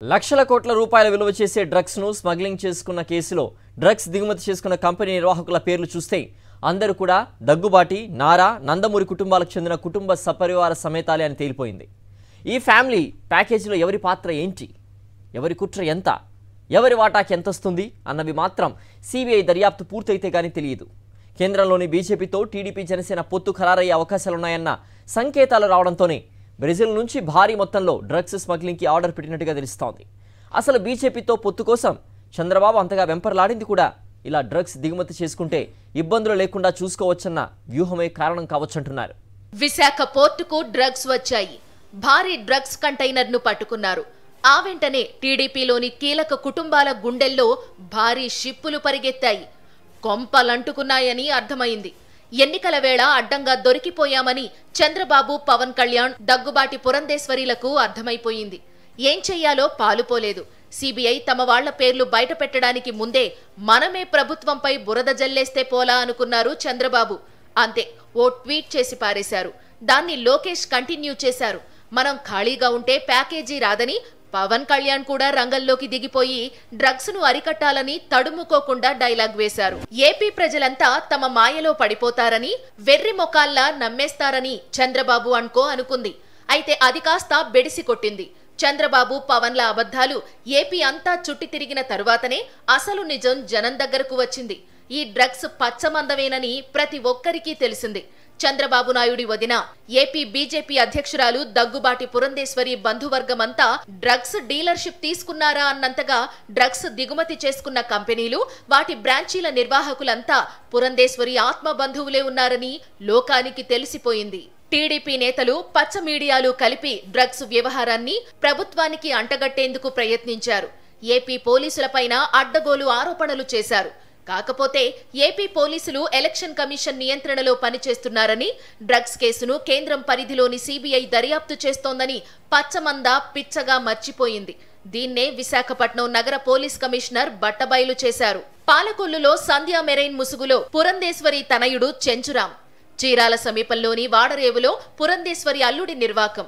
లక్షల కోట్ల రూపాయల విలువ చేసే డ్రగ్స్ ను స్మగ్లింగ్ చేసుకున్న కేసులో డ్రగ్స్ దిగుమతి చేసుకున్న కంపెనీ నిర్వాహకుల పేర్లు చూస్తే అందరూ కూడా దగ్గుబాటి నారా నందమూరి కుటుంబాలకు చెందిన కుటుంబ సపరివార సమేతాలే అని తేలిపోయింది. ఈ ఫ్యామిలీ ప్యాకేజీలో ఎవరి పాత్ర ఏంటి, ఎవరి కుట్ర ఎంత, ఎవరి వాటాకి ఎంత వస్తుంది అన్నవి మాత్రం సిబిఐ దర్యాప్తు పూర్తయితే గానీ తెలియదు. కేంద్రంలోని బీజేపీతో టీడీపీ జనసేన పొత్తు ఖరారయ్యే అవకాశాలున్నాయన్న సంకేతాలు రావడంతోనే బ్రెజిల్ నుంచి భారీ మొత్తంలో డ్రగ్స్ స్మగ్లింగ్ కి ఆర్డర్ పెట్టినట్టుగా తెలుస్తోంది. అసలు బీజేపీతో పొత్తు కోసం చంద్రబాబు అంతగా వెంపర్లాడింది కూడా ఇలా డ్రగ్స్ దిగుమతి చేసుకుంటే ఇబ్బందులు లేకుండా చూసుకోవచ్చన్న వ్యూహమే కారణం కావచ్చంటున్నారు. విశాఖ పోర్టుకు డ్రగ్స్ వచ్చాయి. భారీ డ్రగ్స్ కంటైనర్ ను పట్టుకున్నారు. ఆ వెంటనే టీడీపీలోని కీలక కుటుంబాల గుండెల్లో భారీ షిప్పులు పరిగెత్తాయి. కొంపలంటుకున్నాయని అర్థమైంది. ఎన్నికల వేళ అడ్డంగా దొరికిపోయామని చంద్రబాబు, పవన్ కళ్యాణ్, దగ్గుబాటి పురంధేశ్వరిలకు అర్థమైపోయింది. ఏం చెయ్యాలో పాలుపోలేదు. సిబిఐ తమ వాళ్ల పేర్లు బయట పెట్టడానికి ముందే మనమే ప్రభుత్వంపై బురద జల్లేస్తే పోలా అనుకున్నారు చంద్రబాబు. అంతే, ఓ ట్వీట్ చేసి పారేశారు. దాన్ని లోకేష్ కంటిన్యూ చేశారు. మనం ఖాళీగా ఉంటే ప్యాకేజీ రాదని పవన్ కళ్యాణ్ కూడా రంగంలోకి దిగిపోయి డ్రగ్స్ ను అరికట్టాలని తడుముకోకుండా డైలాగ్ వేశారు. ఏపీ ప్రజలంతా తమ మాయలో పడిపోతారని, వెర్రి మొకాల్లా నమ్మేస్తారని చంద్రబాబు అనుకుంది. అయితే అది కాస్త బెడిసి కొట్టింది. చంద్రబాబు, పవన్ల అబద్ధాలు ఏపీ అంతా చుట్టి తిరిగిన తరువాతనే అసలు నిజం జనం దగ్గరకు వచ్చింది. ఈ డ్రగ్స్ పచ్చమందవేనని ప్రతి ఒక్కరికీ తెలిసింది. చంద్రబాబు నాయుడి వదిన, ఏపీ బీజేపీ అధ్యక్షురాలు దగ్గుబాటి పురంధేశ్వరి బంధువర్గమంతా డ్రగ్స్ డీలర్షిప్ తీసుకున్నారా అన్నంతగా డ్రగ్స్ దిగుమతి చేసుకున్న కంపెనీలు, వాటి బ్రాంచీల నిర్వాహకులంతా పురంధేశ్వరి ఆత్మ బంధువులే ఉన్నారని లోకానికి తెలిసిపోయింది. టీడీపీ నేతలు, పచ్చ మీడియాలు కలిపి డ్రగ్స్ వ్యవహారాన్ని ప్రభుత్వానికి అంటగట్టేందుకు ప్రయత్నించారు. ఏపీ పోలీసులపైన అడ్డగోలు ఆరోపణలు చేశారు. కాకపోతే ఏపీ పోలీసులు ఎలక్షన్ కమిషన్ నియంత్రణలో పనిచేస్తున్నారని, డ్రగ్స్ కేసును కేంద్రం పరిధిలోని సిబిఐ దర్యాప్తు చేస్తోందని పచ్చమంద పిచ్చగా మర్చిపోయింది. దీన్నే విశాఖపట్నం నగర పోలీస్ కమిషనర్ బట్టబయలు చేశారు. పాలకొల్లులో సంధ్యా మెరైన్ ముసుగులో పురంధేశ్వరి తనయుడు చెంచురాం, చీరాల సమీపంలోని వాడరేవులో పురంధేశ్వరి అల్లుడి నిర్వాకం,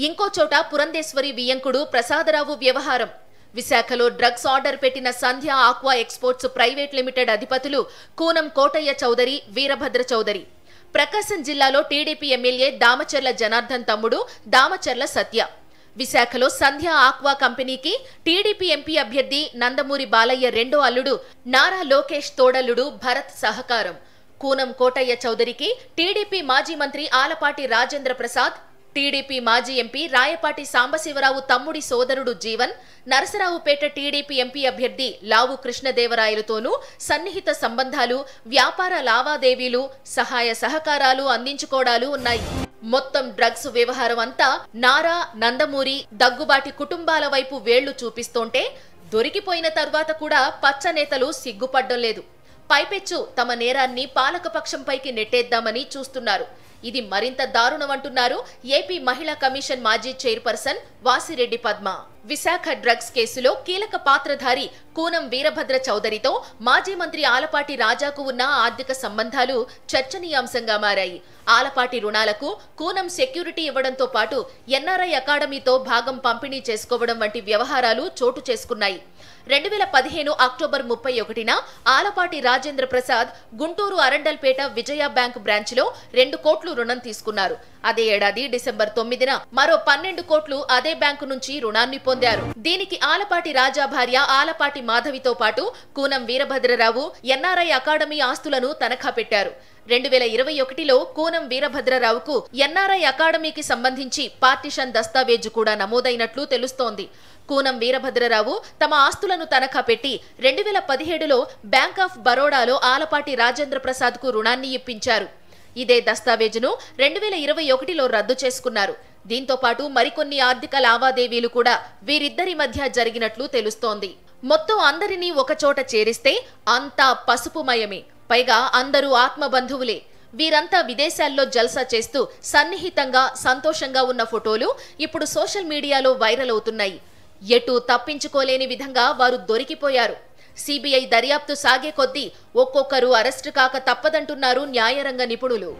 ఇంకో చోట పురంధేశ్వరి వియంకుడు ప్రసాదరావు వ్యవహారం. విశాఖలో డ్రగ్స్ ఆర్డర్ పెట్టిన సంధ్యా ఆక్వా ఎక్స్పోర్ట్స్ ప్రైవేట్ లిమిటెడ్ అధిపతులు కూనం కోటయ్య చౌదరి, వీరభద్ర చౌదరి. ప్రకాశం జిల్లాలో టీడీపీ ఎమ్మెల్యే దామచర్ల జనార్దన్ తమ్ముడు దామచర్ల సత్య. విశాఖలో సంధ్యా ఆక్వా కంపెనీకి టీడీపీ ఎంపీ అభ్యర్థి నందమూరి బాలయ్య రెండో అల్లుడు నారా లోకేష్ తోడల్లుడు భరత్ సహకారం. కూనం కోటయ్య చౌదరికి టీడీపీ మాజీ మంత్రి ఆలపాటి రాజేంద్ర ప్రసాద్, టీడీపీ మాజీ ఎంపీ రాయపాటి సాంబశివరావు తమ్ముడి సోదరుడు జీవన్, నరసరావుపేట టీడీపీ ఎంపీ అభ్యర్థి లావు కృష్ణదేవరాయలతోనూ సన్నిహిత సంబంధాలు, వ్యాపార లావాదేవీలు, సహాయ సహకారాలు అందించుకోవడాలు ఉన్నాయి. మొత్తం డ్రగ్స్ వ్యవహారం అంతా నారా, నందమూరి, దగ్గుబాటి కుటుంబాల వైపు వేళ్లు చూపిస్తోంటే దొరికిపోయిన తర్వాత కూడా పచ్చ నేతలు సిగ్గుపడ్డం లేదు. పైపెచ్చు తమ నేరాన్ని పాలకపక్షంపైకి నెట్టేద్దామని చూస్తున్నారు. ఇది మరింత దారుణమంటున్నారు ఏపీ మహిళా కమిషన్ మాజీ చైర్పర్సన్ వాసిరెడ్డి పద్మ. విశాఖ డ్రగ్స్ కేసులో కీలక పాత్రధారి కూనం వీరభద్ర చౌదరితో మాజీ మంత్రి ఆలపాటి రాజాకు ఉన్న ఆర్థిక సంబంధాలు చర్చనీయాంశంగా మారాయి. ఆలపాటి రుణాలకు కూనం సెక్యూరిటీ ఇవ్వడంతో పాటు ఎన్ఆర్ఐ అకాడమీతో భాగం పంపిణీ చేసుకోవడం వంటి వ్యవహారాలు చోటు చేసుకున్నాయి. 2015 అక్టోబర్ 31న ఆలపాటి రాజేంద్ర ప్రసాద్ గుంటూరు అరండల్పేట విజయ బ్యాంక్ బ్రాంచ్లో 2 కోట్లు రుణం తీసుకున్నారు. అదే ఏడాది డిసెంబర్ 9న మరో 12 కోట్లు అదే బ్యాంకు నుంచి రుణాన్ని పొందారు. దీనికి ఆలపాటి రాజా భార్య ఆలపాటి మాధవితో పాటు కూనం వీరభద్రరావు ఎన్ఆర్ఐ అకాడమీ ఆస్తులను తనఖా పెట్టారు. 2021లో కూనం వీరభద్రరావుకు ఎన్ఆర్ఐ అకాడమీకి సంబంధించి పార్టిషన్ దస్తావేజు కూడా నమోదైనట్లు తెలుస్తోంది. కూనం వీరభద్రరావు తమ ఆస్తులను తనఖా పెట్టి 2017లో బ్యాంక్ ఆఫ్ బరోడాలో ఆలపాటి రాజేంద్ర ప్రసాద్ కు రుణాన్ని ఇప్పించారు. ఇదే దస్తావేజును 2021లో రద్దు చేసుకున్నారు. దీంతో పాటు మరికొన్ని ఆర్థిక లావాదేవీలు కూడా వీరిద్దరి మధ్య జరిగినట్లు తెలుస్తోంది. మొత్తం అందరినీ ఒకచోట చేరిస్తే అంతా పసుపుమయమే. పైగా అందరూ ఆత్మబంధువులే. వీరంతా విదేశాల్లో జల్సా చేస్తూ సన్నిహితంగా, సంతోషంగా ఉన్న ఫోటోలు ఇప్పుడు సోషల్ మీడియాలో వైరల్ అవుతున్నాయి. ఎటూ తప్పించుకోలేని విధంగా వారు దొరికిపోయారు. సిబిఐ దర్యాప్తు సాగే కొద్దీ ఒక్కొక్కరు అరెస్టు కాక తప్పదంటున్నారు న్యాయరంగ నిపుణులు.